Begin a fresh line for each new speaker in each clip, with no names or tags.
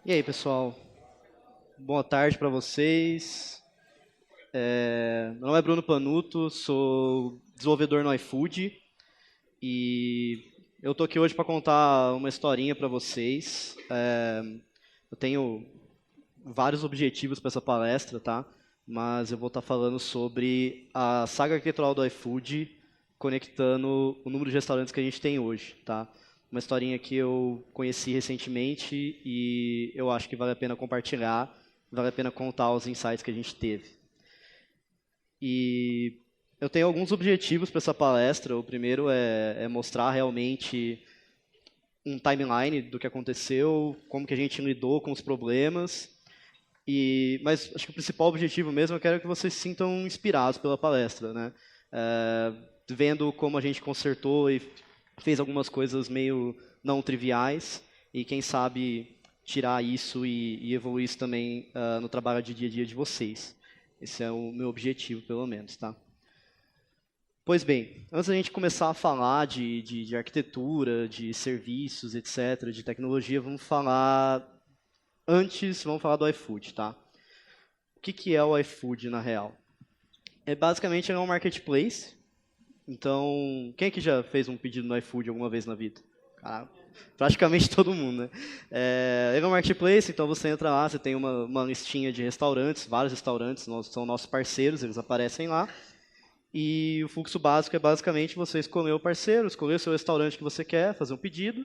E aí, pessoal? Boa tarde para vocês. Meu nome é Bruno Panuto, sou desenvolvedor no iFood e eu estou aqui hoje para contar uma historinha para vocês. Eu tenho vários objetivos para essa palestra, tá? Mas eu vou estar falando sobre a saga arquitetural do iFood conectando o número de restaurantes que a gente tem hoje, tá? Uma historinha que eu conheci recentemente e eu acho que vale a pena compartilhar, vale a pena contar os insights que a gente teve. E eu tenho alguns objetivos para essa palestra. O primeiro é mostrar realmente um timeline do que aconteceu, como que a gente lidou com os problemas. Mas acho que o principal objetivo mesmo, eu quero que vocês se sintam inspirados pela palestra, né? Vendo como a gente consertou e fez algumas coisas meio não triviais e quem sabe tirar isso e evoluir isso também no trabalho de dia a dia de vocês. Esse é o meu objetivo, pelo menos, tá? Pois bem, antes da gente começar a falar de arquitetura, de serviços, etc., de tecnologia, vamos falar do iFood, tá? O que é o iFood, na real? Basicamente, é um marketplace. Então, quem aqui já fez um pedido no iFood alguma vez na vida? Ah, praticamente todo mundo, né? Ele é um marketplace, então você entra lá, você tem uma listinha de restaurantes, vários restaurantes, são nossos parceiros, eles aparecem lá. E o fluxo básico é basicamente você escolher o parceiro, escolher o seu restaurante que você quer, fazer um pedido,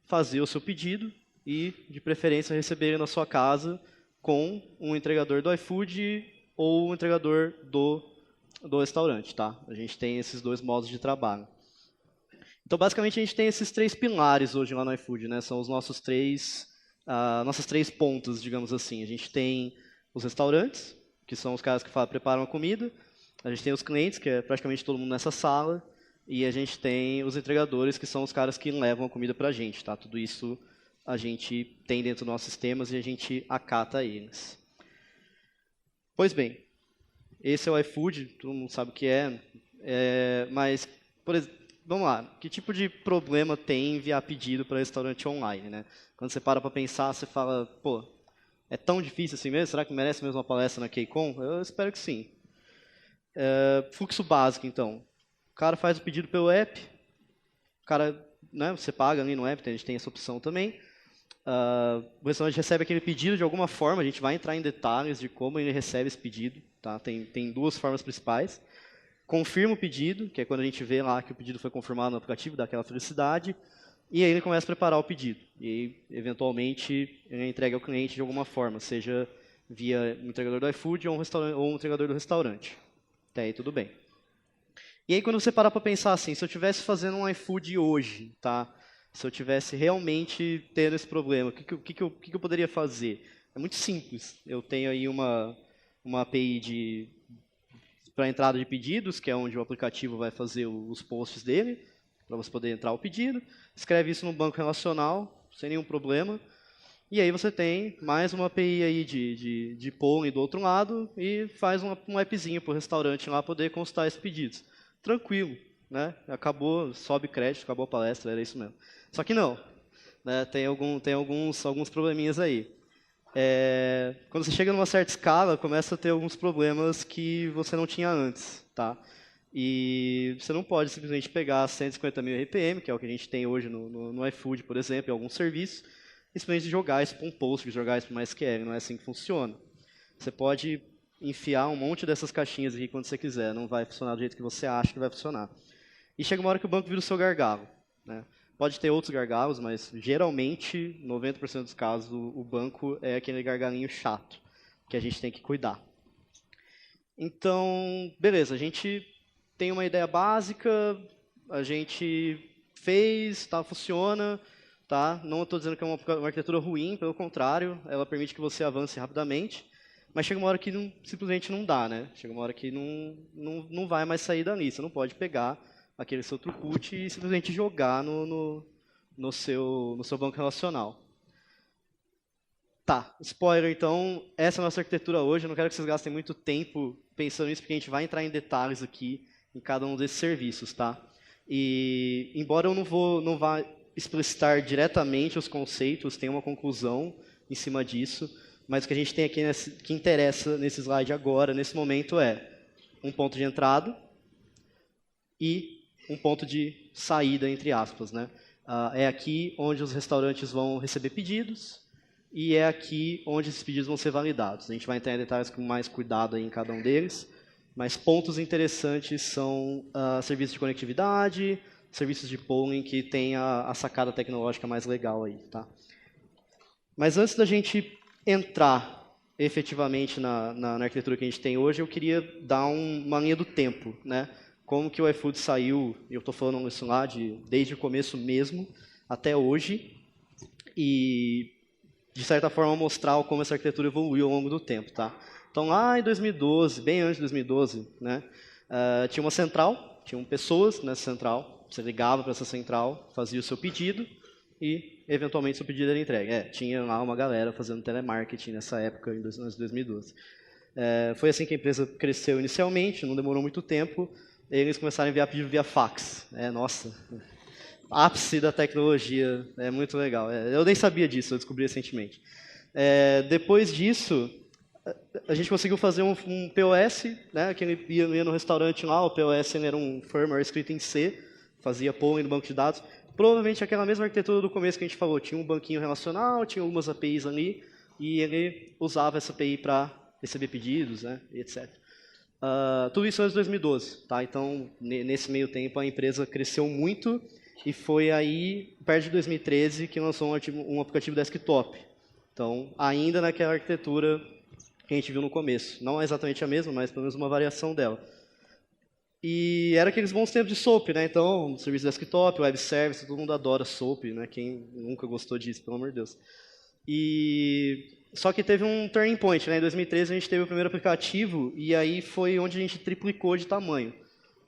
fazer o seu pedido e, de preferência, receber ele na sua casa com um entregador do iFood ou um entregador do restaurante, tá? A gente tem esses dois modos de trabalho. Então, basicamente, a gente tem esses três pilares hoje lá no iFood, né? São os nossos nossas três pontas, digamos assim. A gente tem os restaurantes, que são os caras que preparam a comida. A gente tem os clientes, que é praticamente todo mundo nessa sala. E a gente tem os entregadores, que são os caras que levam a comida para a gente, tá? Tudo isso a gente tem dentro dos nossos sistemas e a gente acata eles. Pois bem, esse é o iFood, todo mundo sabe o que mas, por exemplo, vamos lá, que tipo de problema tem enviar pedido para restaurante online, né? Quando você para pensar, você fala, pô, é tão difícil assim mesmo? Será que merece mesmo uma palestra na KCON? Eu espero que sim. Fluxo básico, então. O cara faz o pedido pelo app, o cara, né, você paga ali no app, a gente tem essa opção também. O restaurante recebe aquele pedido de alguma forma, a gente vai entrar em detalhes de como ele recebe esse pedido, tá? Tem duas formas principais. Confirma o pedido, que é quando a gente vê lá que o pedido foi confirmado no aplicativo, dá aquela felicidade, e aí ele começa a preparar o pedido. E aí, eventualmente, ele entrega ao cliente de alguma forma, seja via um entregador do iFood ou um entregador do restaurante. Até aí tudo bem. E aí quando você para pensar assim, se eu estivesse fazendo um iFood hoje, tá? Se eu tivesse realmente tendo esse problema, o que eu poderia fazer? É muito simples. Eu tenho aí uma API para entrada de pedidos, que é onde o aplicativo vai fazer os posts dele, para você poder entrar o pedido. Escreve isso no banco relacional, sem nenhum problema. E aí você tem mais uma API aí de polling do outro lado e faz um appzinho para o restaurante lá poder consultar esses pedidos. Tranquilo, né? Acabou, sobe crédito, acabou a palestra, era isso mesmo. Só que não, né? Tem alguns probleminhas aí. Quando você chega numa certa escala, começa a ter alguns problemas que você não tinha antes, tá? E você não pode simplesmente pegar 150 mil RPM, que é o que a gente tem hoje no iFood, por exemplo, em alguns serviços, e simplesmente jogar isso para um post, jogar isso para uma SQL. Não é assim que funciona. Você pode enfiar um monte dessas caixinhas aqui quando você quiser, não vai funcionar do jeito que você acha que vai funcionar. E chega uma hora que o banco vira o seu gargalo, né? Pode ter outros gargalos, mas geralmente, 90% dos casos, o banco é aquele gargalinho chato que a gente tem que cuidar. Então, beleza, a gente tem uma ideia básica, a gente fez, tá, funciona, tá? Não estou dizendo que é uma arquitetura ruim, pelo contrário, ela permite que você avance rapidamente, mas chega uma hora que simplesmente não dá, né? Chega uma hora que não vai mais sair dali, você não pode pegar aquele seu throughput e simplesmente jogar no seu banco relacional. Tá, spoiler então, essa é a nossa arquitetura hoje, eu não quero que vocês gastem muito tempo pensando nisso, porque a gente vai entrar em detalhes aqui em cada um desses serviços, tá? E, embora eu não vá explicitar diretamente os conceitos, tem uma conclusão em cima disso, mas o que a gente tem aqui que interessa nesse slide agora, nesse momento, é um ponto de entrada e um ponto de saída, entre aspas, né? É aqui onde os restaurantes vão receber pedidos e é aqui onde esses pedidos vão ser validados. A gente vai entrar em detalhes com mais cuidado aí em cada um deles, mas pontos interessantes são serviços de conectividade, serviços de polling, que tem a sacada tecnológica mais legal aí, tá? Mas antes da gente entrar efetivamente na arquitetura que a gente tem hoje, eu queria dar uma linha do tempo, né? Como que o iFood saiu, e eu estou falando isso lá desde o começo mesmo, até hoje, e, de certa forma, mostrar como essa arquitetura evoluiu ao longo do tempo, tá? Então, lá em 2012, bem antes de 2012, né, tinha uma central, tinham pessoas nessa central, você ligava para essa central, fazia o seu pedido e, eventualmente, seu pedido era entregue. Tinha lá uma galera fazendo telemarketing nessa época, em 2012. Foi assim que a empresa cresceu inicialmente, não demorou muito tempo. Eles começaram a enviar pedido via fax. Nossa, ápice da tecnologia, é muito legal. Eu nem sabia disso, eu descobri recentemente. Depois disso, a gente conseguiu fazer um POS, né, que ele ia no restaurante lá, o POS era um firmware escrito em C, fazia polling no banco de dados. Provavelmente aquela mesma arquitetura do começo que a gente falou, tinha um banquinho relacional, tinha algumas APIs ali, e ele usava essa API para receber pedidos, né, etc. Tudo isso antes de 2012, tá? Então, nesse meio tempo, a empresa cresceu muito e foi aí, perto de 2013, que lançou um aplicativo desktop. Então, ainda naquela arquitetura que a gente viu no começo. Não é exatamente a mesma, mas pelo menos uma variação dela. E era aqueles bons tempos de SOAP, né? Então, serviço desktop, web service, todo mundo adora SOAP, né? Quem nunca gostou disso, pelo amor de Deus. Só que teve um turning point, né? Em 2013 a gente teve o primeiro aplicativo e aí foi onde a gente triplicou de tamanho.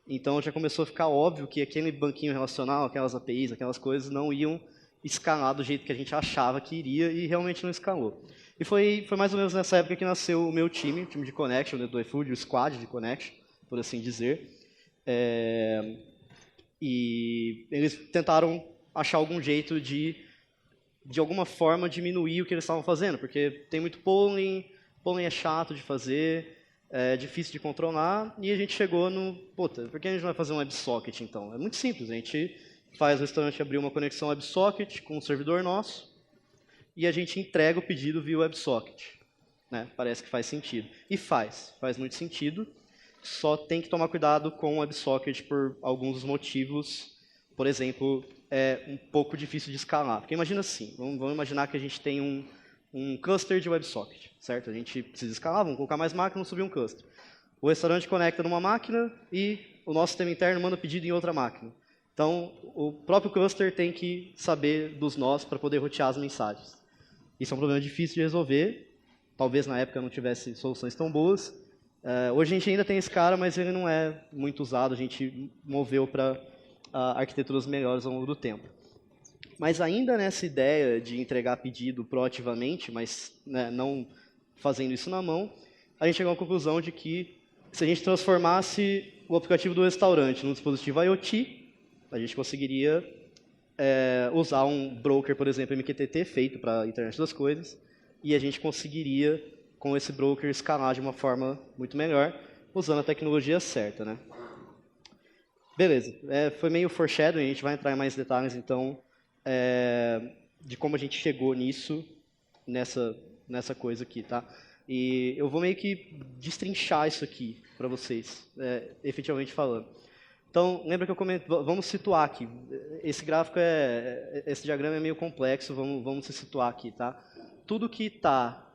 Então já começou a ficar óbvio que aquele banquinho relacional, aquelas APIs, aquelas coisas não iam escalar do jeito que a gente achava que iria e realmente não escalou. E foi mais ou menos nessa época que nasceu o meu time, o time de Connection dentro do iFood, o squad de Connection, por assim dizer. E eles tentaram achar algum jeito de alguma forma, diminuir o que eles estavam fazendo, porque tem muito polling é chato de fazer, é difícil de controlar, e a gente chegou no, puta, por que a gente não vai fazer um WebSocket, então? É muito simples, a gente faz o restaurante abrir uma conexão WebSocket com um servidor nosso, e a gente entrega o pedido via WebSocket. Né? Parece que faz sentido. E faz muito sentido, só tem que tomar cuidado com o WebSocket por alguns motivos. Por exemplo, é um pouco difícil de escalar. Porque imagina assim, vamos imaginar que a gente tem um cluster de WebSocket, certo? A gente precisa escalar, vamos colocar mais máquinas, subir um cluster. O restaurante conecta numa máquina e o nosso sistema interno manda pedido em outra máquina. Então, o próprio cluster tem que saber dos nós para poder rotear as mensagens. Isso é um problema difícil de resolver. Talvez na época não tivesse soluções tão boas. Hoje a gente ainda tem esse cara, mas ele não é muito usado. A gente moveu para arquiteturas melhores ao longo do tempo. Mas ainda nessa ideia de entregar pedido proativamente, mas né, não fazendo isso na mão, a gente chegou à conclusão de que se a gente transformasse o aplicativo do restaurante num dispositivo IoT, a gente conseguiria usar um broker, por exemplo, MQTT, feito para a internet das coisas, e a gente conseguiria, com esse broker, escalar de uma forma muito melhor, usando a tecnologia certa. Né? Beleza, foi meio foreshadowing, a gente vai entrar em mais detalhes, então, de como a gente chegou nisso, nessa coisa aqui, tá? E eu vou meio que destrinchar isso aqui para vocês, efetivamente falando. Então, lembra que eu comentei, vamos situar aqui. Esse gráfico esse diagrama é meio complexo, vamos se situar aqui, tá? Tudo que está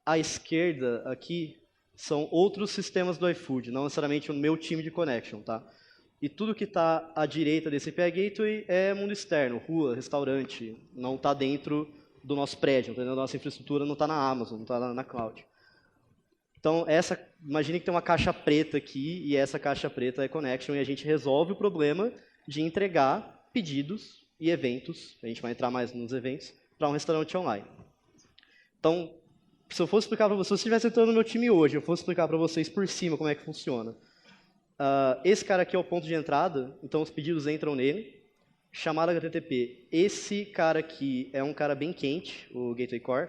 à esquerda aqui são outros sistemas do iFood, não necessariamente o meu time de connection, tá? E tudo que está à direita desse API Gateway é mundo externo, rua, restaurante, não está dentro do nosso prédio, entendeu? Nossa infraestrutura não está na Amazon, não está na cloud. Então, imagine que tem uma caixa preta aqui, e essa caixa preta é Connection, e a gente resolve o problema de entregar pedidos e eventos, a gente vai entrar mais nos eventos, para um restaurante online. Então, se eu fosse explicar para vocês, se você estivesse entrando no meu time hoje, eu fosse explicar para vocês por cima como é que funciona. Esse cara aqui é o ponto de entrada, então os pedidos entram nele, chamada HTTP. Esse cara aqui é um cara bem quente, o Gateway Core.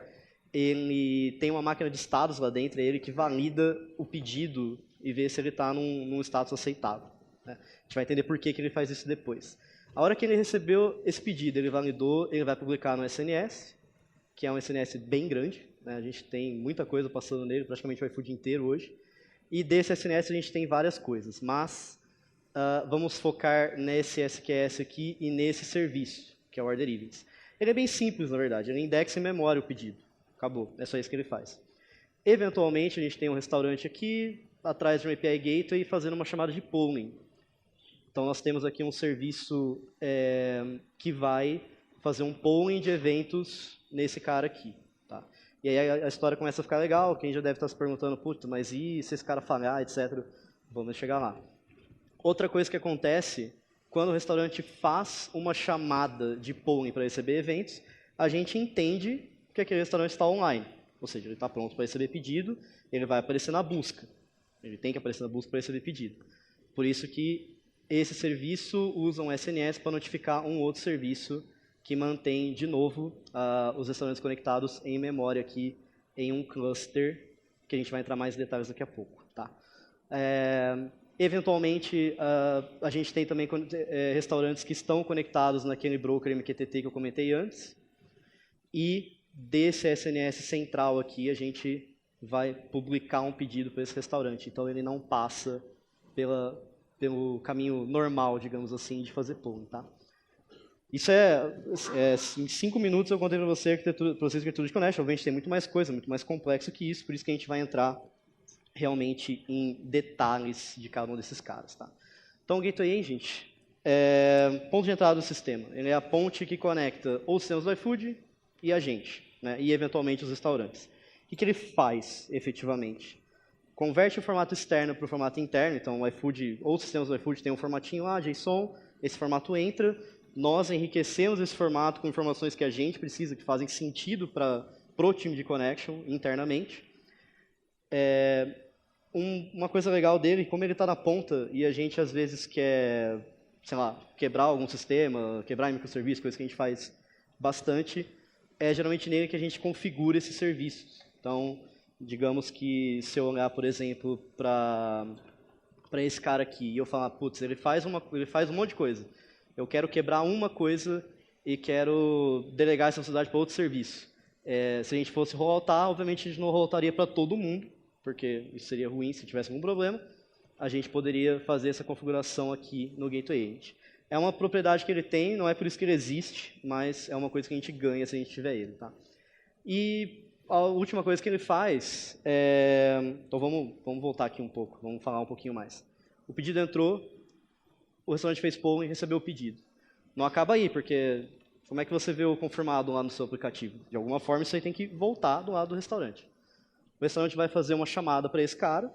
Ele tem uma máquina de estados lá dentro, é ele que valida o pedido e vê se ele está num status aceitável. Né? A gente vai entender por que ele faz isso depois. A hora que ele recebeu esse pedido, ele validou, ele vai publicar no SNS, que é um SNS bem grande. Né? A gente tem muita coisa passando nele, praticamente o iFood inteiro hoje. E desse SNS a gente tem várias coisas, mas vamos focar nesse SQS aqui e nesse serviço, que é o Order Events. Ele é bem simples, na verdade. Ele indexa em memória o pedido. Acabou. É só isso que ele faz. Eventualmente, a gente tem um restaurante aqui, atrás de um API Gateway, fazendo uma chamada de polling. Então, nós temos aqui um serviço que vai fazer um polling de eventos nesse cara aqui. Tá? E aí a história começa a ficar legal. Quem já deve estar se perguntando, puta, mas e se esse cara falhar, etc. Vamos chegar lá. Outra coisa que acontece, quando o restaurante faz uma chamada de polling para receber eventos, a gente entende que aquele restaurante está online. Ou seja, ele está pronto para receber pedido, ele vai aparecer na busca. Ele tem que aparecer na busca para receber pedido. Por isso que esse serviço usa um SNS para notificar um outro serviço que mantém, de novo, os restaurantes conectados em memória aqui em um cluster, que a gente vai entrar mais em detalhes daqui a pouco. Tá? Eventualmente, a gente tem também restaurantes que estão conectados naquele broker MQTT que eu comentei antes. E desse SNS central aqui, a vai publicar um pedido para esse restaurante. Então, ele não passa pelo caminho normal, digamos assim, de fazer polling. Tá? Isso em 5 minutos eu contei para vocês de arquitetura de connection. Obviamente tem muito mais coisa, muito mais complexo que isso, por isso que a gente vai entrar realmente em detalhes de cada um desses caras. Tá? Então, o Gateway Agent é ponto de entrada do sistema. Ele é a ponte que conecta os sistemas do iFood e a gente, né? E eventualmente os restaurantes. O que ele faz, efetivamente? Converte o formato externo para o formato interno. Então, o iFood, ou os sistemas do iFood têm um formatinho lá, JSON, esse formato entra, nós enriquecemos esse formato com informações que a gente precisa, que fazem sentido para o time de connection internamente. Uma coisa legal dele, como ele está na ponta e a gente às vezes quer, sei lá, quebrar algum sistema, quebrar microserviço, coisa que a gente faz bastante, é geralmente nele que a gente configura esses serviços. Então, digamos que se eu olhar, por exemplo, para esse cara aqui e eu falar, putz, ele faz um monte de coisa. Eu quero quebrar uma coisa e quero delegar essa funcionalidade para outro serviço. Se a gente fosse rolloutar, obviamente a gente não rolloutaria para todo mundo, porque isso seria ruim se tivesse algum problema. A gente poderia fazer essa configuração aqui no Gateway Agent. É uma propriedade que ele tem, não é por isso que ele existe, mas é uma coisa que a gente ganha se a gente tiver ele. Tá? E a última coisa que ele faz então vamos voltar aqui um pouco, vamos falar um pouquinho mais. O pedido entrou, o restaurante fez polling e recebeu o pedido. Não acaba aí, porque como é que você vê o confirmado lá no seu aplicativo? De alguma forma, isso aí tem que voltar do lado do restaurante. O restaurante vai fazer uma chamada para esse cara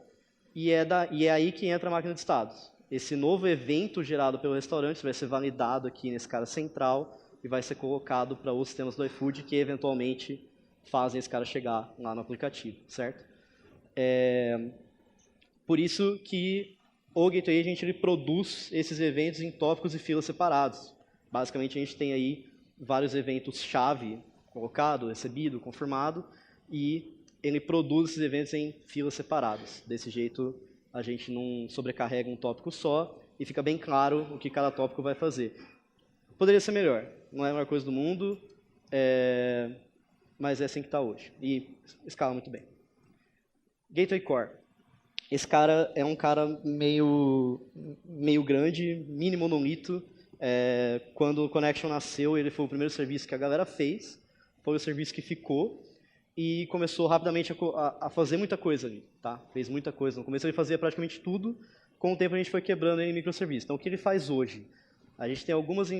e é aí que entra a máquina de estados. Esse novo evento gerado pelo restaurante vai ser validado aqui nesse cara central e vai ser colocado para os sistemas do iFood que, eventualmente, fazem esse cara chegar lá no aplicativo, certo? Por isso que o Gateway Agent ele produz esses eventos em tópicos e filas separados. Basicamente, a gente tem aí vários eventos-chave colocado, recebido, confirmado, e ele produz esses eventos em filas separadas. Desse jeito, a gente não sobrecarrega um tópico só e fica bem claro o que cada tópico vai fazer. Poderia ser melhor, não é a maior coisa do mundo, mas é assim que está hoje. E escala muito bem. Gateway Core. Esse cara é um cara meio grande, mini monolito. Quando o Connection nasceu, ele foi o primeiro serviço que a galera fez, foi o serviço que ficou, e começou rapidamente a fazer muita coisa ali. Tá? Fez muita coisa. No começo ele fazia praticamente tudo, com o tempo a gente foi quebrando ele em microserviços. Então o que ele faz hoje? A gente tem algumas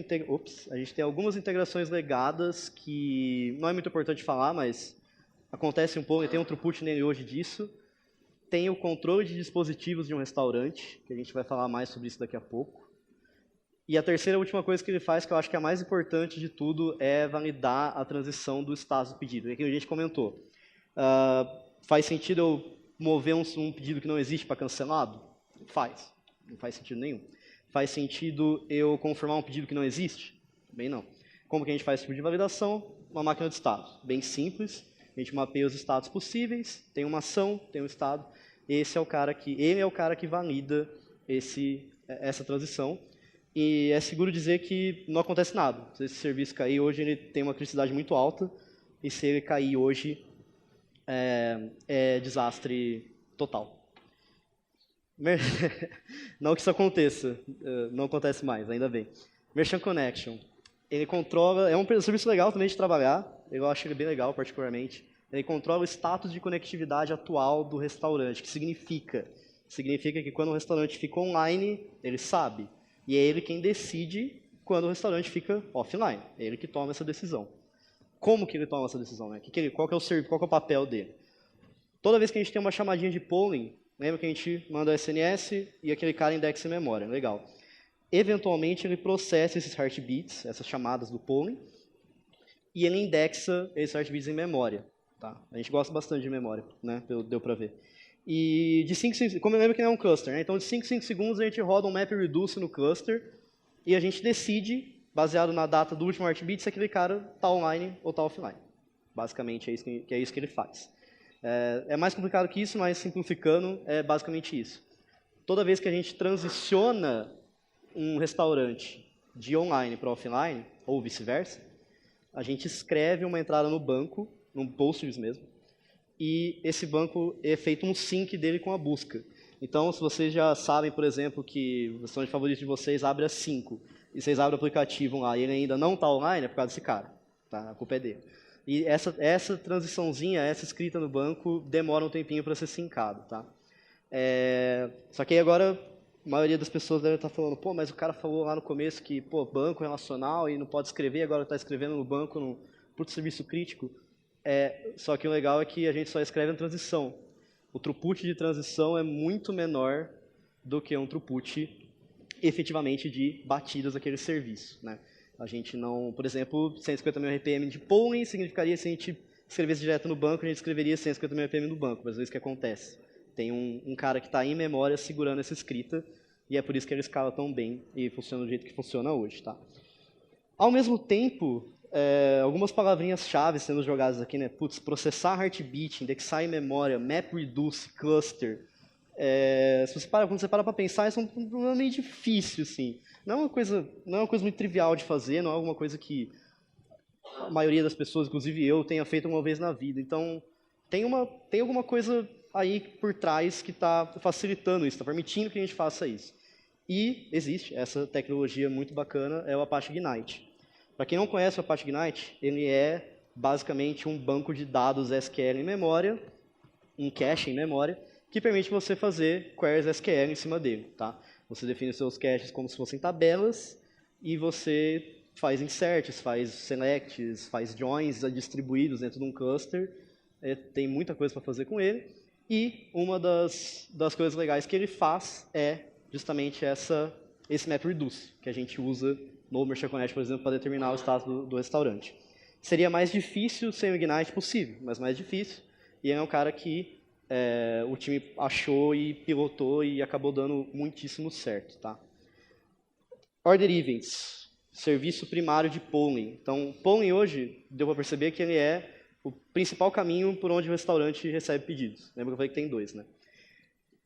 integrações legadas que não é muito importante falar, mas acontece um pouco, e tem um throughput nele hoje disso. Tem o controle de dispositivos de um restaurante, que a gente vai falar mais sobre isso daqui a pouco. E a terceira e última coisa que ele faz, que eu acho que é a mais importante de tudo, é validar a transição do status do pedido. É aquilo que a gente comentou. Faz sentido eu mover um pedido que não existe para cancelado? Faz. Não faz sentido nenhum. Faz sentido eu confirmar um pedido que não existe? Bem não. Como que a gente faz esse tipo de validação? Uma máquina de estado, bem simples. A gente mapeia os estados possíveis, tem uma ação, tem um estado. Ele é o cara que valida essa transição. E é seguro dizer que não acontece nada. Se esse serviço cair hoje, ele tem uma criticidade muito alta. E se ele cair hoje, é desastre total. Não que isso aconteça, não acontece mais, ainda bem. Merchant Connection, ele controla, é um serviço legal também de trabalhar, eu acho ele bem legal particularmente. Ele controla o status de conectividade atual do restaurante, que significa que quando o restaurante fica online, ele sabe, e é ele quem decide quando o restaurante fica offline, é ele que toma essa decisão. Como que ele toma essa decisão? Né? Qual que é o papel dele? Toda vez que a gente tem uma chamadinha de polling, lembra que a gente manda SNS e aquele cara indexa em memória, legal. Eventualmente ele processa esses heartbeats, essas chamadas do polling, e ele indexa esses heartbeats em memória. Tá? A gente gosta bastante de memória, né? Deu para ver. E de 5 em 5, como eu lembro que não é um cluster, né? Então de 5 em 5 segundos a gente roda um map reduce no cluster e a gente decide, baseado na data do último heartbeat, se aquele cara está online ou está offline. Basicamente é isso que ele faz. É mais complicado que isso, mas simplificando, é basicamente isso. Toda vez que a gente transiciona um restaurante de online para offline, ou vice-versa, a gente escreve uma entrada no banco, num Postgres mesmo, e esse banco é feito um sync dele com a busca. Então, se vocês já sabem, por exemplo, que o restaurante favorito de vocês abre às 5, e vocês abrem o aplicativo lá e ele ainda não está online, é por causa desse cara. Tá? A culpa é dele. E essa transiçãozinha, essa escrita no banco, demora um tempinho para ser sincado. Tá? Só que aí agora, a maioria das pessoas deve estar falando, pô, mas o cara falou lá no começo que, pô, banco relacional e não pode escrever, agora está escrevendo no banco, no serviço crítico. Só que o legal é que a gente só escreve na transição. O throughput de transição é muito menor do que um throughput efetivamente de batidas daquele serviço. Né? A gente não, por exemplo, 150 mil RPM de polling significaria, se a gente escrevesse direto no banco, a gente escreveria 150 mil RPM no banco, mas às vezes o que acontece? Tem um cara que está em memória segurando essa escrita, e é por isso que ela escala tão bem e funciona do jeito que funciona hoje. Tá? Ao mesmo tempo, algumas palavrinhas-chave sendo jogadas aqui, né? Putz, processar heartbeat, indexar em memória, map reduce, cluster. Quando você para para pensar, isso é um problema meio difícil, assim. Não é uma coisa muito trivial de fazer, não é alguma coisa que a maioria das pessoas, inclusive eu, tenha feito uma vez na vida. Então, tem alguma coisa aí por trás que está facilitando isso, está permitindo que a gente faça isso. E existe essa tecnologia muito bacana, é o Apache Ignite. Para quem não conhece o Apache Ignite, ele é basicamente um banco de dados SQL em memória, um cache em memória, que permite você fazer queries SQL em cima dele. Tá? Você define os seus caches como se fossem tabelas e você faz inserts, faz selects, faz joins distribuídos dentro de um cluster. Tem muita coisa para fazer com ele. E uma das coisas legais que ele faz é justamente esse map reduce, que a gente usa no Merchant Connect, por exemplo, para determinar o status do restaurante. Seria mais difícil sem o Ignite possível, mas mais difícil. E é um cara que o time achou e pilotou e acabou dando muitíssimo certo. Tá? Order Events, serviço primário de polling. Então, polling hoje, deu para perceber que ele é o principal caminho por onde o restaurante recebe pedidos. Lembra que eu falei que tem 2, né?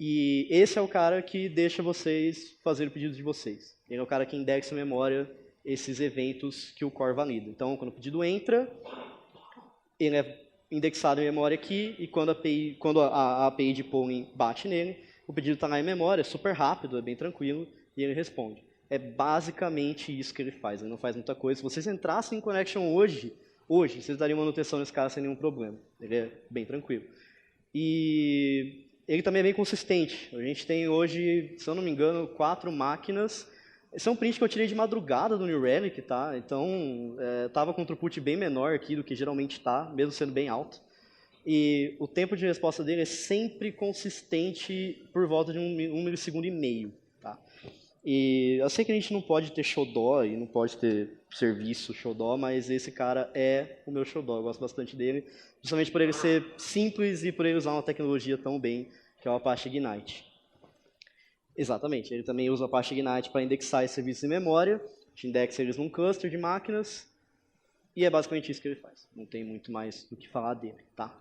E esse é o cara que deixa vocês fazer o pedido de vocês. Ele é o cara que indexa em memória esses eventos que o core valida. Então, quando o pedido entra, ele é indexado em memória aqui, e quando a API de polling bate nele, o pedido está lá em memória, é super rápido, é bem tranquilo, e ele responde. É basicamente isso que ele faz, ele não faz muita coisa. Se vocês entrassem em Connection hoje, vocês dariam manutenção nesse cara sem nenhum problema. Ele é bem tranquilo. E ele também é bem consistente. A gente tem hoje, se eu não me engano, 4 máquinas. Esse é um print que eu tirei de madrugada do New Relic, tá? Então, estava com um throughput bem menor aqui do que geralmente está, mesmo sendo bem alto. E o tempo de resposta dele é sempre consistente por volta de 1 milissegundo e meio. Tá? E eu sei que a gente não pode ter xodó e não pode ter serviço xodó, mas esse cara é o meu xodó. Eu gosto bastante dele, justamente por ele ser simples e por ele usar uma tecnologia tão bem, que é o Apache Ignite. Exatamente, ele também usa o Apache Ignite para indexar esse serviço em memória. gente indexa eles num cluster de máquinas e é basicamente isso que ele faz. Não tem muito mais do que falar dele, tá?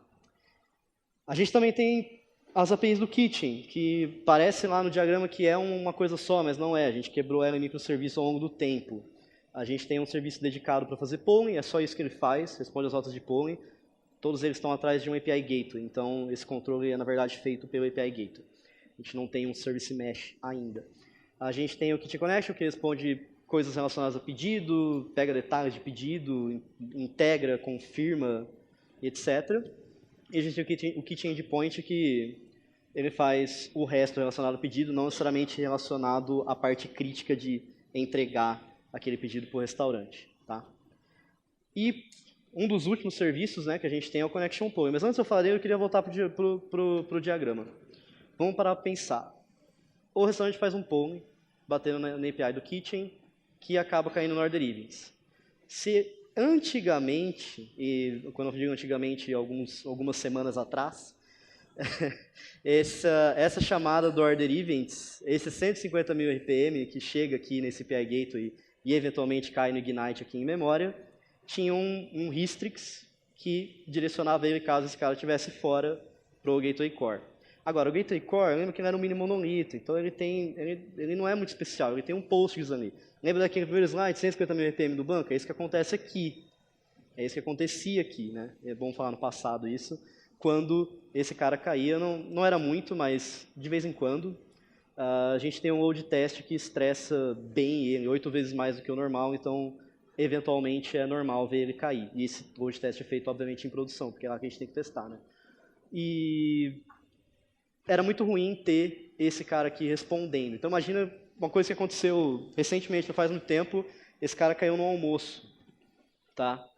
A gente também tem as APIs do Kitchen, que parece lá no diagrama que é uma coisa só, mas não é. A gente quebrou ela em microserviços ao longo do tempo. A gente tem um serviço dedicado para fazer polling, é só isso que ele faz, responde as rotas de polling. Todos eles estão atrás de um API Gateway, então esse controle é, na verdade, feito pelo API Gateway. A gente não tem um Service Mesh ainda. A gente tem o Kitchen Connection, que responde coisas relacionadas a pedido, pega detalhes de pedido, integra, confirma, etc. E a gente tem o Kitchen Endpoint, que ele faz o resto relacionado ao pedido, não necessariamente relacionado à parte crítica de entregar aquele pedido para o restaurante. Tá? E um dos últimos serviços, né, que a gente tem é o Connection Polling. Mas antes de eu falar dele, eu queria voltar para o diagrama. Vamos parar para pensar. O restaurante faz um polling, batendo na API do Kitchen, que acaba caindo no order events. Se antigamente, e quando eu digo antigamente, algumas semanas atrás, essa chamada do order events, esses 150 mil RPM que chega aqui nesse API Gateway e eventualmente cai no Ignite aqui em memória, tinha um restricts que direcionava ele caso esse cara estivesse fora para o Gateway Core. Agora, o Gateway Core, lembra que ele era um mini monolito, então ele não é muito especial, ele tem um Postgres ali. Lembra daquele primeiro slide, 150 mil RPM do banco? É isso que acontece aqui. É isso que acontecia aqui, né? É bom falar no passado isso. Quando esse cara caía, não era muito, mas de vez em quando. A gente tem um load test que estressa bem ele, 8 vezes mais do que o normal, então eventualmente é normal ver ele cair. E esse load test é feito, obviamente, em produção, porque é lá que a gente tem que testar, né? E era muito ruim ter esse cara aqui respondendo. Então imagina uma coisa que aconteceu recentemente, não faz muito tempo, esse cara caiu no almoço, tá?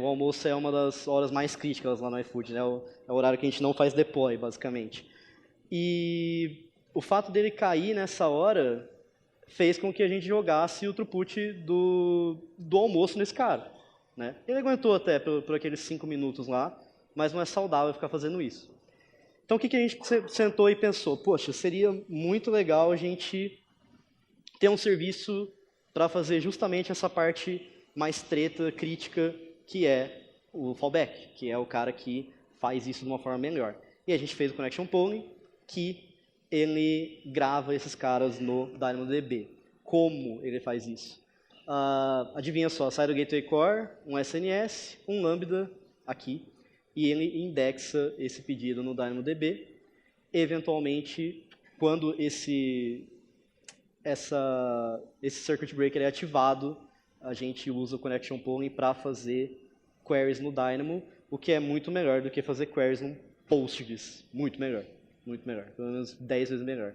O almoço é uma das horas mais críticas lá no iFood, né? É o horário que a gente não faz deploy, basicamente. E o fato dele cair nessa hora fez com que a gente jogasse o throughput do almoço nesse cara, né? Ele aguentou até por aqueles 5 minutos lá, mas não é saudável ficar fazendo isso. Então o que a gente sentou e pensou? Poxa, seria muito legal a gente ter um serviço para fazer justamente essa parte mais treta, crítica, que é o fallback, que é o cara que faz isso de uma forma melhor. E a gente fez o Connection Polling, que ele grava esses caras no DynamoDB. Como ele faz isso? Adivinha só, sai do Gateway Core, um SNS, um Lambda aqui, e ele indexa esse pedido no DynamoDB. Eventualmente, quando esse circuit breaker é ativado, a gente usa o Connection Polling para fazer queries no Dynamo, o que é muito melhor do que fazer queries no Postgres. Muito melhor. Muito melhor. Pelo menos 10 vezes melhor.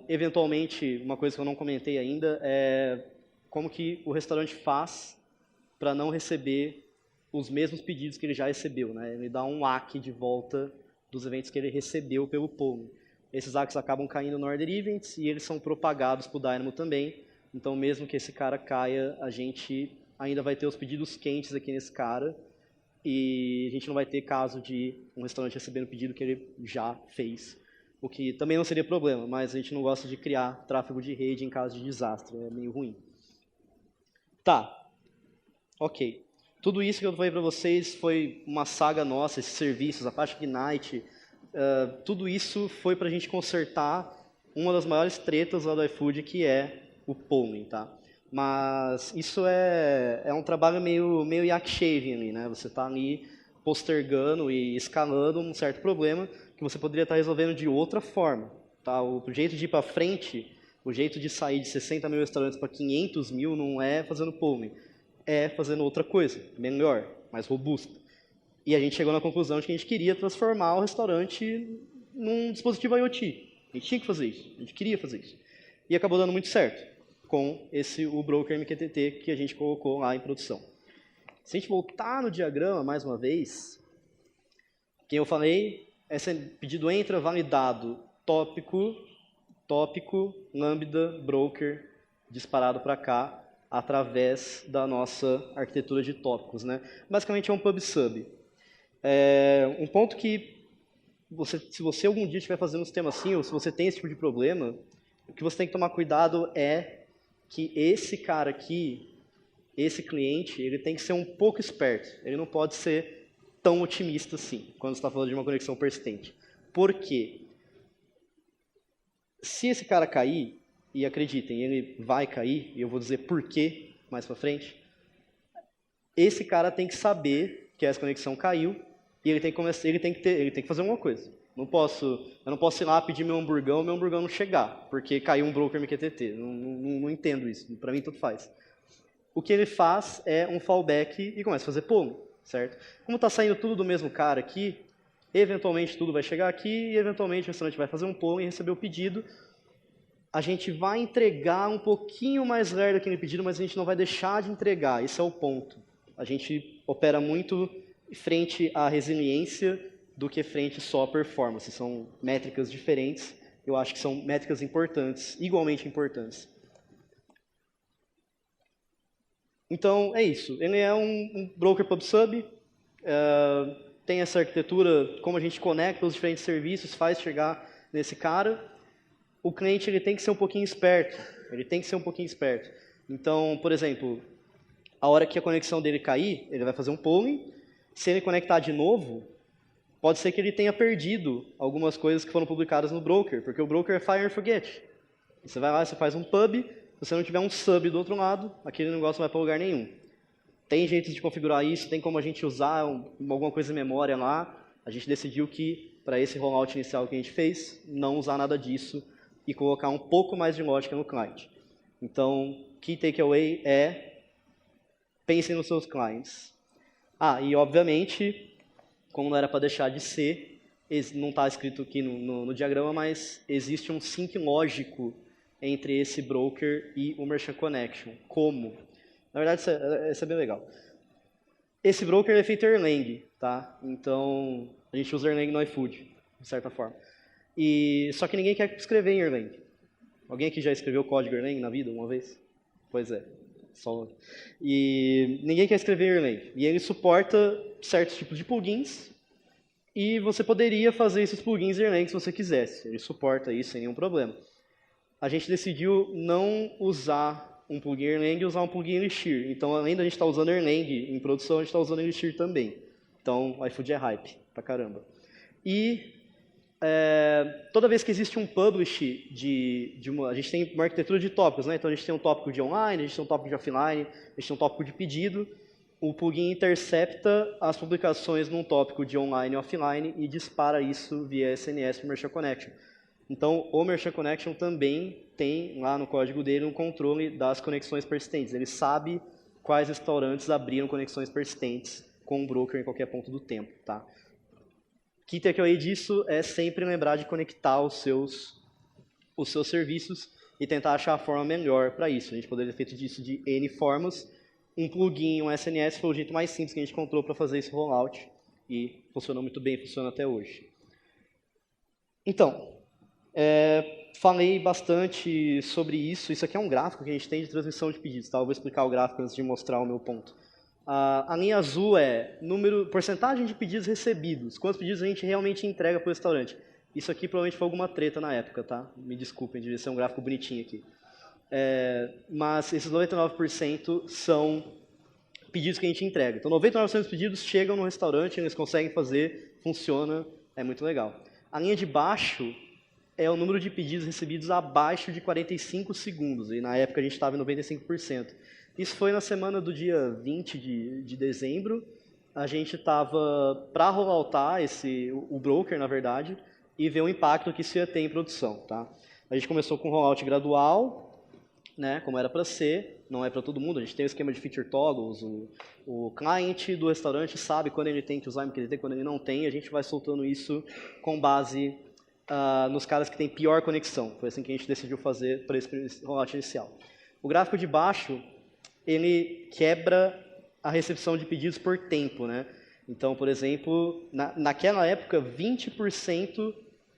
Eventualmente, uma coisa que eu não comentei ainda é como que o restaurante faz para não receber os mesmos pedidos que ele já recebeu, né? Ele dá um ACK de volta dos eventos que ele recebeu pelo polling. Esses ACKs acabam caindo no order events e eles são propagados para o Dynamo também. Então, mesmo que esse cara caia, a gente ainda vai ter os pedidos quentes aqui nesse cara e a gente não vai ter caso de um restaurante recebendo pedido que ele já fez. O que também não seria problema, mas a gente não gosta de criar tráfego de rede em caso de desastre, é meio ruim. Tá, ok. Tudo isso que eu falei para vocês foi uma saga nossa, esses serviços, a parte Ignite, tudo isso foi para a gente consertar uma das maiores tretas lá do iFood, que é o polling, tá? Mas isso é um trabalho meio yak shaving ali, né? Você está ali postergando e escalando um certo problema que você poderia estar resolvendo de outra forma, tá? O jeito de ir para frente, o jeito de sair de 60 mil restaurantes para 500 mil não é fazendo polling, é fazendo outra coisa, melhor, mais robusta. E a gente chegou na conclusão de que a gente queria transformar o restaurante num dispositivo IoT. A gente tinha que fazer isso, a gente queria fazer isso. E acabou dando muito certo com o broker MQTT que a gente colocou lá em produção. Se a gente voltar no diagrama mais uma vez, quem eu falei, esse pedido entra validado tópico, lambda, broker, disparado para cá, através da nossa arquitetura de tópicos, né? Basicamente é um pub-sub. Um ponto que, se você algum dia estiver fazendo um sistema assim, ou se você tem esse tipo de problema, o que você tem que tomar cuidado é que esse cara aqui, esse cliente, ele tem que ser um pouco esperto. Ele não pode ser tão otimista assim, quando você está falando de uma conexão persistente. Por quê? Se esse cara cair, e acreditem, ele vai cair, e eu vou dizer por quê mais para frente, esse cara tem que saber que essa conexão caiu e ele tem que fazer alguma coisa. Eu não posso ir lá pedir meu hamburgão não chegar, porque caiu um broker MQTT. Não entendo isso, para mim tudo faz. O que ele faz é um fallback e começa a fazer polling, certo? Como está saindo tudo do mesmo cara aqui, eventualmente tudo vai chegar aqui e eventualmente o restaurante vai fazer um polling e receber o pedido. A gente vai entregar um pouquinho mais rare do que ele pedido, mas a gente não vai deixar de entregar, esse é o ponto. A gente opera muito frente à resiliência do que frente só à performance. São métricas diferentes, eu acho que são métricas importantes, igualmente importantes. Então, é isso. Ele é um broker pub-sub, tem essa arquitetura, como a gente conecta os diferentes serviços, faz chegar nesse cara. O cliente ele tem que ser um pouquinho esperto. Então, por exemplo, a hora que a conexão dele cair, ele vai fazer um polling. Se ele conectar de novo, pode ser que ele tenha perdido algumas coisas que foram publicadas no broker, porque o broker é fire and forget. Você vai lá, você faz um pub, se você não tiver um sub do outro lado, aquele negócio não vai para lugar nenhum. Tem jeito de configurar isso, tem como a gente usar alguma coisa em memória lá. A gente decidiu que, para esse rollout inicial que a gente fez, não usar nada disso e colocar um pouco mais de lógica no cliente. Então, key takeaway é pensem nos seus clients. E obviamente, como não era para deixar de ser, não está escrito aqui no diagrama, mas existe um sync lógico entre esse broker e o Merchant Connection. Como? Na verdade, isso é bem legal. Esse broker é feito Erlang, tá? Então, a gente usa Erlang no iFood, de certa forma. Só que ninguém quer escrever em Erlang. Alguém aqui já escreveu código Erlang na vida uma vez? Pois é. E ninguém quer escrever em Erlang. E ele suporta certos tipos de plugins. E você poderia fazer esses plugins em Erlang se você quisesse. Ele suporta isso sem nenhum problema. A gente decidiu não usar um plugin Erlang e usar um plugin Elixir. Então, além da gente estar usando Erlang em produção, a gente está usando Elixir também. Então, o iFood é hype pra caramba. E toda vez que existe um publish a gente tem uma arquitetura de tópicos, né? Então a gente tem um tópico de online, a gente tem um tópico de offline, a gente tem um tópico de pedido. O plugin intercepta as publicações num tópico de online e offline e dispara isso via SNS para o Merchant Connection. Então o Merchant Connection também tem lá no código dele um controle das conexões persistentes. Ele sabe quais restaurantes abriram conexões persistentes com o broker em qualquer ponto do tempo, tá? Key takeaway disso é sempre lembrar de conectar os seus serviços e tentar achar a forma melhor para isso. A gente poderia ter feito disso de N formas. Um plugin, um SNS foi o jeito mais simples que a gente encontrou para fazer esse rollout e funcionou muito bem, funciona até hoje. Então, falei bastante sobre isso. Isso aqui é um gráfico que a gente tem de transmissão de pedidos. Tá? Eu vou explicar o gráfico antes de mostrar o meu ponto. A linha azul é porcentagem de pedidos recebidos. Quantos pedidos a gente realmente entrega para o restaurante. Isso aqui provavelmente foi alguma treta na época, tá? Me desculpem, devia ser um gráfico bonitinho aqui. Mas esses 99% são pedidos que a gente entrega. Então, 99% dos pedidos chegam no restaurante, eles conseguem fazer, funciona, é muito legal. A linha de baixo é o número de pedidos recebidos abaixo de 45 segundos. E na época a gente estava em 95%. Isso foi na semana do dia 20 de dezembro. A gente estava para rolloutar o broker, na verdade, e ver o impacto que isso ia ter em produção. Tá? A gente começou com um rollout gradual, né, como era para ser, não é para todo mundo. A gente tem o esquema de feature toggles, o cliente do restaurante sabe quando ele tem que usar MQTT, quando ele não tem, a gente vai soltando isso com base nos caras que têm pior conexão. Foi assim que a gente decidiu fazer para esse rollout inicial. O gráfico de baixo ele quebra a recepção de pedidos por tempo, né? Então, por exemplo, naquela época, 20%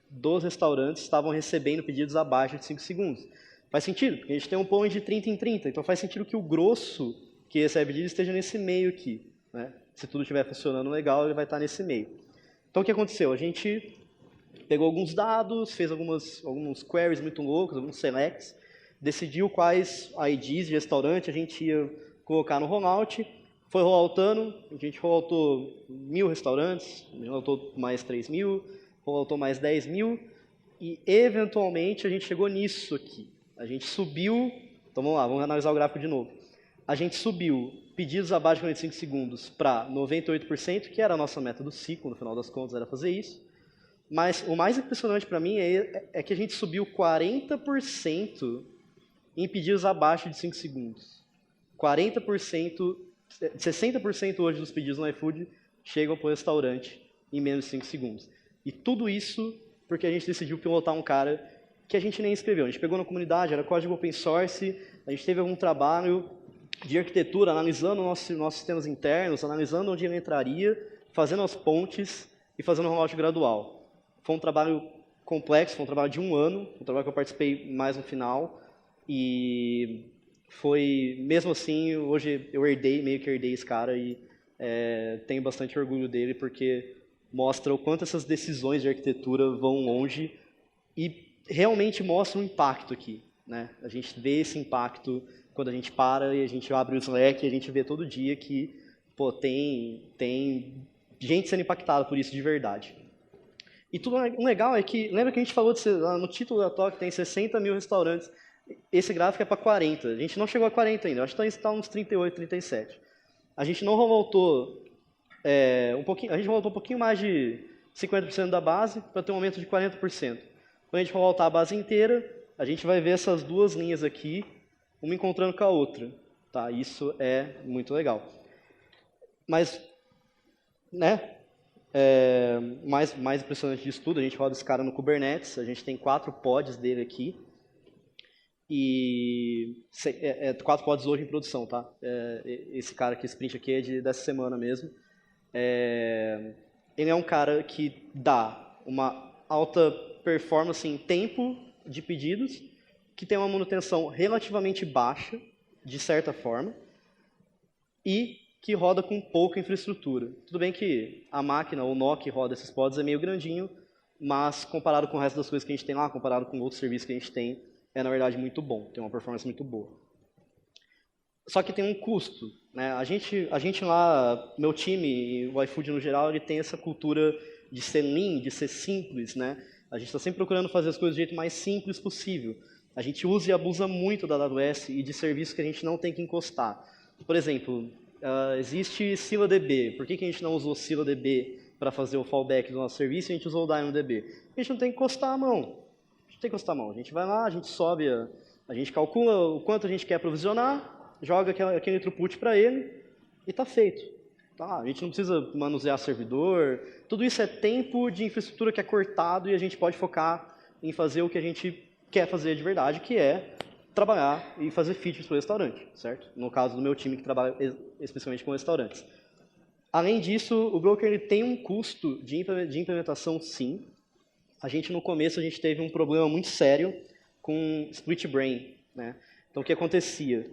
dos restaurantes estavam recebendo pedidos abaixo de 5 segundos. Faz sentido, porque a gente tem um polling de 30 em 30, então faz sentido que o grosso que recebe pedidos esteja nesse meio aqui, né? Se tudo estiver funcionando legal, ele vai estar nesse meio. Então, o que aconteceu? A gente pegou alguns dados, fez alguns queries muito loucos, alguns selects, decidiu quais IDs de restaurante a gente ia colocar no rollout, foi rolloutando, a gente rolloutou 1.000 restaurantes, rolloutou mais 3.000, rolloutou mais 10.000, e eventualmente a gente chegou nisso aqui. A gente subiu, então vamos lá, vamos analisar o gráfico de novo. A gente subiu pedidos abaixo de 45 segundos para 98%, que era a nossa meta do ciclo, no final das contas era fazer isso. Mas o mais impressionante para mim é que a gente subiu 40% em pedidos abaixo de 5 segundos. 40%, 60% hoje dos pedidos no iFood chegam para o restaurante em menos de 5 segundos. E tudo isso porque a gente decidiu pilotar um cara que a gente nem escreveu. A gente pegou na comunidade, era código open source, a gente teve algum trabalho de arquitetura, analisando nossos sistemas internos, analisando onde ele entraria, fazendo as pontes e fazendo um rollout gradual. Foi um trabalho complexo, foi um trabalho de 1 ano, um trabalho que eu participei mais no final, e foi, mesmo assim, hoje eu meio que herdei esse cara e tenho bastante orgulho dele, porque mostra o quanto essas decisões de arquitetura vão longe e realmente mostra um impacto aqui, né? A gente vê esse impacto quando a gente para e a gente abre o Slack e a gente vê todo dia que tem gente sendo impactada por isso de verdade. E tudo legal é que, lembra que a gente falou no título da talk tem 60.000 restaurantes, esse gráfico é para 40, a gente não chegou a 40 ainda, acho que está uns 38, 37. A gente não rolloutou a gente rolloutou um pouquinho mais de 50% da base para ter um aumento de 40%. Quando a gente rolloutar a base inteira, a gente vai ver essas duas linhas aqui, uma encontrando com a outra. Tá? Isso é muito legal. Mas, né, mais impressionante disso tudo, a gente roda esse cara no Kubernetes, a gente tem 4 pods dele aqui, e 4 pods hoje em produção, tá? Esse cara aqui, esse print aqui é dessa semana mesmo. Ele é um cara que dá uma alta performance em tempo de pedidos, que tem uma manutenção relativamente baixa, de certa forma, e que roda com pouca infraestrutura. Tudo bem que a máquina, o nó que roda esses pods é meio grandinho, mas comparado com o resto das coisas que a gente tem lá, comparado com outros serviços que a gente tem, é na verdade muito bom, tem uma performance muito boa. Só que tem um custo, né? A gente lá, meu time e o iFood no geral, ele tem essa cultura de ser lean, de ser simples, né? A gente está sempre procurando fazer as coisas do jeito mais simples possível. A gente usa e abusa muito da AWS e de serviços que a gente não tem que encostar. Por exemplo, existe ScyllaDB. Por que a gente não usou ScyllaDB para fazer o fallback do nosso serviço e a gente usou o DynamoDB? A gente não tem que encostar a mão. A gente tem que encostar a mão. A gente vai lá, a gente sobe, a gente calcula o quanto a gente quer provisionar, joga aquele throughput para ele e está feito. Tá? A gente não precisa manusear servidor. Tudo isso é tempo de infraestrutura que é cortado e a gente pode focar em fazer o que a gente quer fazer de verdade, que é trabalhar e fazer features para o restaurante, certo? No caso do meu time que trabalha especialmente com restaurantes. Além disso, o broker ele tem um custo de implementação, sim. No começo, a gente teve um problema muito sério com split brain, né? Então, o que acontecia?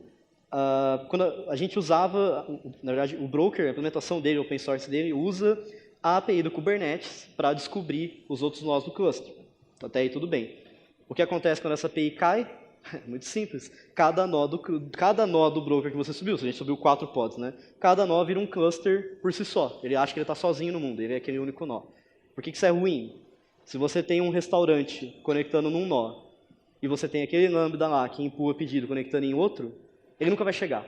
Quando a gente usava, na verdade, o broker, a implementação dele, o open source dele, usa a API do Kubernetes para descobrir os outros nós do cluster. Até aí tudo bem. O que acontece quando essa API cai? É muito simples. Cada nó do broker que você subiu, se a gente subiu 4 pods, né? Cada nó vira um cluster por si só. Ele acha que ele está sozinho no mundo, ele é aquele único nó. Por que isso é ruim? Se você tem um restaurante conectando num nó e você tem aquele lambda lá que empurra pedido conectando em outro, ele nunca vai chegar.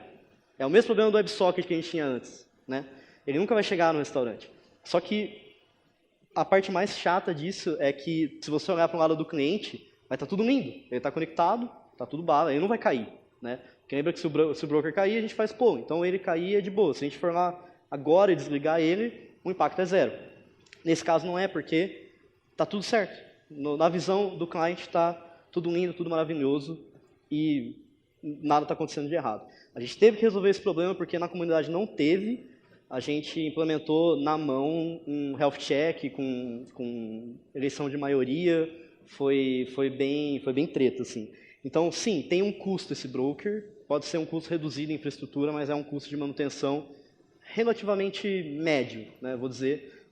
É o mesmo problema do WebSocket que a gente tinha antes, né? Ele nunca vai chegar no restaurante. Só que a parte mais chata disso é que, se você olhar para o lado do cliente, vai estar tudo lindo. Ele está conectado, está tudo bala, ele não vai cair, né? Porque lembra que se o broker cair, a gente faz, então ele cair é de boa. Se a gente for lá agora e desligar ele, o impacto é 0. Nesse caso não é, porque está tudo certo. Na visão do cliente está tudo lindo, tudo maravilhoso e nada está acontecendo de errado. A gente teve que resolver esse problema porque na comunidade não teve. A gente implementou na mão um health check com eleição de maioria. Foi bem treta, assim. Então, sim, tem um custo esse broker. Pode ser um custo reduzido em infraestrutura, mas é um custo de manutenção relativamente médio, né? Vou dizer,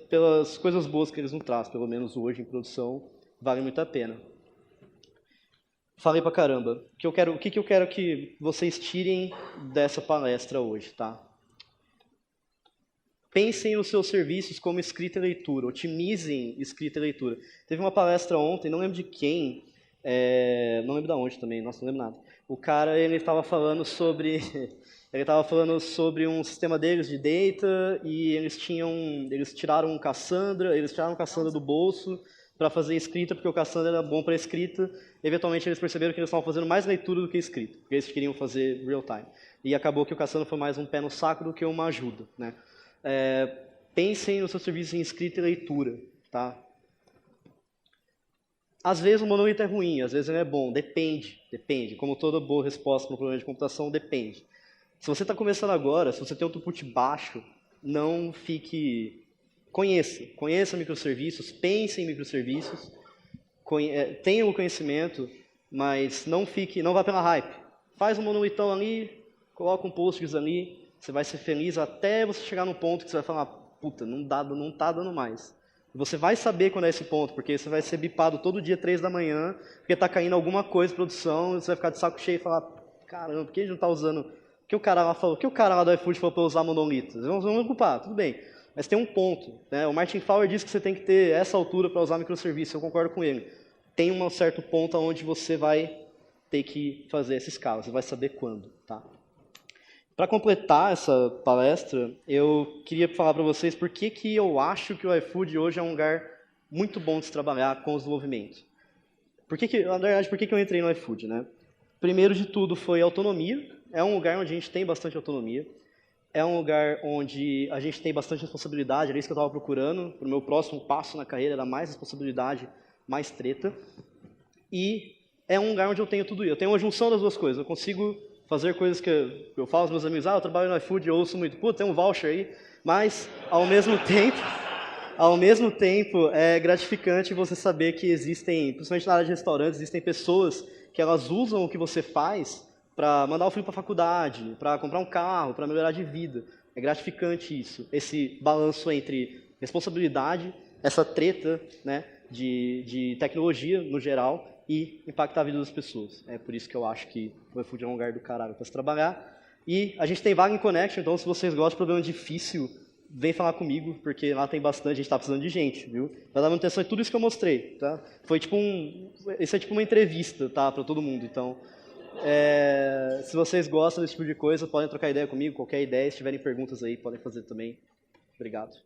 pelas coisas boas que eles nos trazem, pelo menos hoje em produção, vale muito a pena. Falei pra caramba. O que eu quero que vocês tirem dessa palestra hoje, tá? Pensem nos seus serviços como escrita e leitura, otimizem escrita e leitura. Teve uma palestra ontem, não lembro de quem, não lembro de onde também, nossa, não lembro nada. O cara, ele estava falando sobre ele estava falando sobre um sistema deles de data e eles tiraram o Cassandra do bolso para fazer escrita, porque o Cassandra era bom para escrita. Eventualmente eles perceberam que eles estavam fazendo mais leitura do que escrita, porque eles queriam fazer real time. E acabou que o Cassandra foi mais um pé no saco do que uma ajuda, né? Pensem no seu serviço em escrita e leitura, tá? Às vezes o monolito é ruim, às vezes ele é bom, depende. Como toda boa resposta para um problema de computação, depende. Se você está começando agora, se você tem um throughput baixo, não fique... Conheça microserviços, pense em microserviços, tenha o conhecimento, mas não vá pela hype. Faz um monolitão ali, coloca um Postgres ali, você vai ser feliz até você chegar no ponto que você vai falar, puta, não tá dando mais. Você vai saber quando é esse ponto, porque você vai ser bipado todo dia, 3 da manhã, porque está caindo alguma coisa em produção, e você vai ficar de saco cheio e falar, caramba, por que a gente não está usando... Por que o cara lá do iFood falou para usar monolitos? Vamos ocupar, tudo bem. Mas tem um ponto, né? O Martin Fowler disse que você tem que ter essa altura para usar microserviço, eu concordo com ele. Tem um certo ponto onde você vai ter que fazer essa escala, você vai saber quando, tá? Para completar essa palestra, eu queria falar para vocês por que eu acho que o iFood hoje é um lugar muito bom de se trabalhar com o desenvolvimento. Na verdade, por que eu entrei no iFood, né? Primeiro de tudo foi autonomia. É um lugar onde a gente tem bastante autonomia. É um lugar onde a gente tem bastante responsabilidade. Era isso que eu estava procurando. Para o meu próximo passo na carreira era mais responsabilidade, mais treta. E é um lugar onde eu tenho tudo isso. Eu tenho uma junção das duas coisas. Eu consigo fazer coisas que eu falo aos meus amigos, eu trabalho no iFood, eu ouço muito, pô, tem um voucher aí, mas ao mesmo tempo é gratificante você saber que existem, principalmente na área de restaurantes, existem pessoas que elas usam o que você faz para mandar o filho para a faculdade, para comprar um carro, para melhorar de vida. É gratificante isso, esse balanço entre responsabilidade, essa treta, né, de tecnologia no geral, e impactar a vida das pessoas. É por isso que eu acho que o iFood é um lugar do caralho para se trabalhar. E a gente tem vaga em Connection, então se vocês gostam de problema difícil, vem falar comigo, porque lá tem bastante, a gente está precisando de gente, viu? Vai dar manutenção de tudo isso que eu mostrei, tá? Isso é tipo uma entrevista, tá, para todo mundo. Então, se vocês gostam desse tipo de coisa, podem trocar ideia comigo, qualquer ideia, se tiverem perguntas aí, podem fazer também. Obrigado.